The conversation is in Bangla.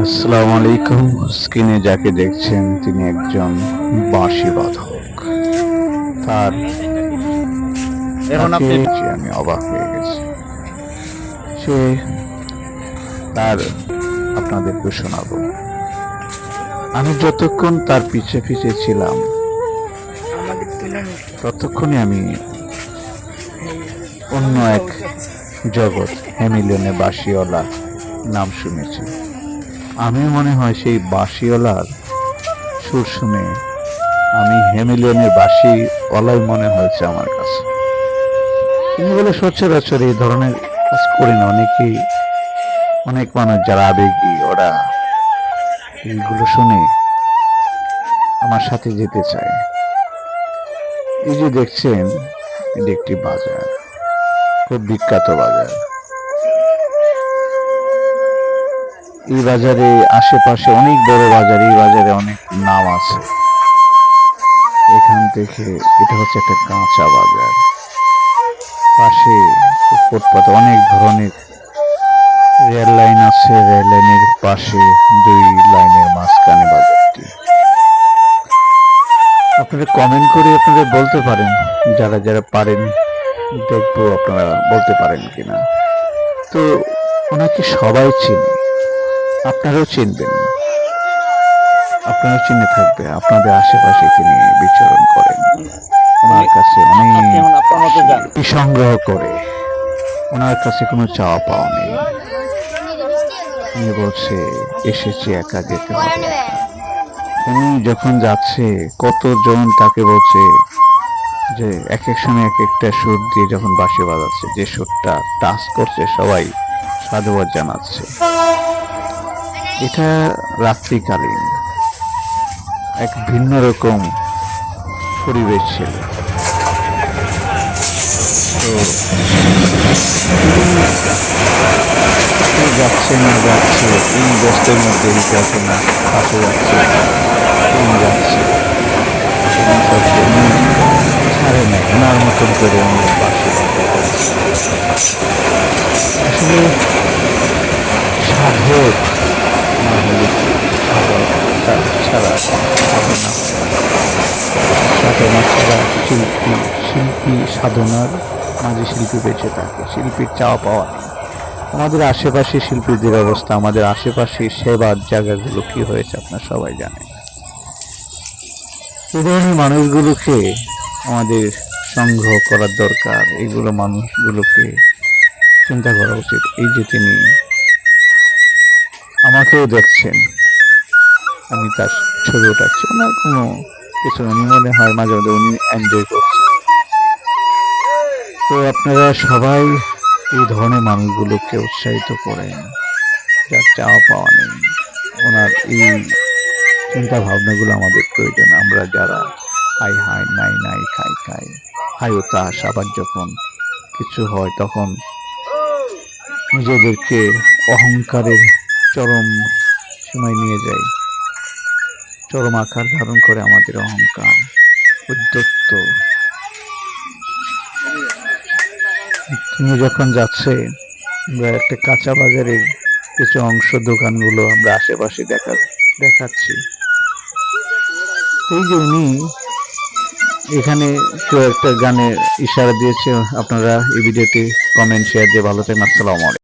আসসালামু আলাইকুম। স্ক্রিনে যাকে দেখছেন তিনি একজন বাঁশি বাদক। তার আমি অবাক হয়ে গেছি। সে তার আপনাদেরকে শোনাবো। আমি যতক্ষণ তার পিছে পিছে ছিলাম ততক্ষণই আমি অন্য এক জগৎ হেমিলিয়নে বাঁশিওয়ালা নাম শুনেছি। আমি মনে হয় সেই বাঁশিওয়ালার সুর শুনে আমি হেমিলিয়নের বাঁশিওয়ালাই মনে হয়েছে আমার কাছে। তিনি বলে সচরাচর এই ধরনের কাজ করি না। অনেক মানুষ যারা আবেগী ওরা এইগুলো শুনে আমার সাথে যেতে চায়। এই যে দেখছেন এটি একটি বাজার, খুব বিখ্যাত বাজার। এই বাজারে আশেপাশে অনেক বড় বাজার, এই বাজারে অনেক নাম আছে। এখান থেকে এটা হচ্ছে একটা কাঁচা বাজার। পাশে ফুটপাতে অনেক ধরনের রেল লাইন আছে। রেল লাইনের পাশে দুই লাইনের মাঝখানে বাজারটি। আপনারা কমেন্ট করে আপনারা বলতে পারেন, যারা যারা পারেন দেখবো আপনারা বলতে পারেন কিনা। তো ওনাকে সবাই চিনে, আপনারাও চিনবেন, আপনারাও চিনে থাকবে। আপনাদের আশেপাশে তিনি বিচরণ করেন। ওনার কাছে অনেক সংগ্রহ করে, ওনার কাছে কোনো চাওয়া পাওয়া নেই। তিনি বলছে এসেছি একা, যেতে হবে। তিনি যখন যাচ্ছে কতজন তাকে বলছে যে এক এক সময় এক একটা সুর দিয়ে যখন বাঁশি বাজাচ্ছে, যে সুরটা টাচ করছে সবাই সাধুবাদ জানাচ্ছে। এটা রাত্রিকালীন এক ভিন্ন রকম পরিবেশ ছিল। যাচ্ছেন না যাচ্ছে এই ব্যস্তের মধ্যে যখন পাশে যাচ্ছে ট্রেন যাচ্ছে, ছাড়ে নাই ওনার মতন করে উনি বাঁশি বাজাচ্ছে। আসলে সাধক না হলে কি সাধক ছাড়া সাধনা ছাড়া শিল্পী সাধনার মাঝে শিল্পী বেঁচে থাকে। শিল্পীর চাওয়া পাওয়া নেই। আমাদের আশেপাশে শিল্পীদের অবস্থা, আমাদের আশেপাশে সেবার জায়গাগুলো কি হয়েছে আপনার সবাই জানেন। এই ধরনের মানুষগুলোকে আমাদের সংগ্রহ করার দরকার। এইগুলো মানুষগুলোকে চিন্তা করা উচিত। এই যে তিনি আমাকেও দেখছেন, আমি তার ছবি উঠাচ্ছি, ওনার কোনো কিছু উনি মনে হয় মাঝে মাঝে উনি এনজয় করছেন। তো আপনারা সবাই এই ধরনের মানুষগুলোকে উৎসাহিত করেন, যার চাওয়া পাওয়া নেই। ওনার এই চিন্তা ভাবনাগুলো আমাদের প্রয়োজন। আমরা যারা হাই হাই নাই নাই খাই খাই হাই ও তাস, আবার যখন কিছু হয় তখন নিজেদেরকে অহংকারের চরম সীমায় নিয়ে যাই, চরম আকার ধারণ করে আমাদের অহংকার, উদ্ধত্ত। তিনি যখন যাচ্ছে আমরা একটা কাঁচা বাজারের কিছু অংশ দোকানগুলো আমরা আশেপাশে দেখাচ্ছি। এই যে উনি এখানে কেউ একটা গানে ইশারা দিয়েছে। আপনারা এই ভিডিওটি কমেন্ট শেয়ার দিয়ে ভালো থাকেন। আসসালামু আলাইকুম।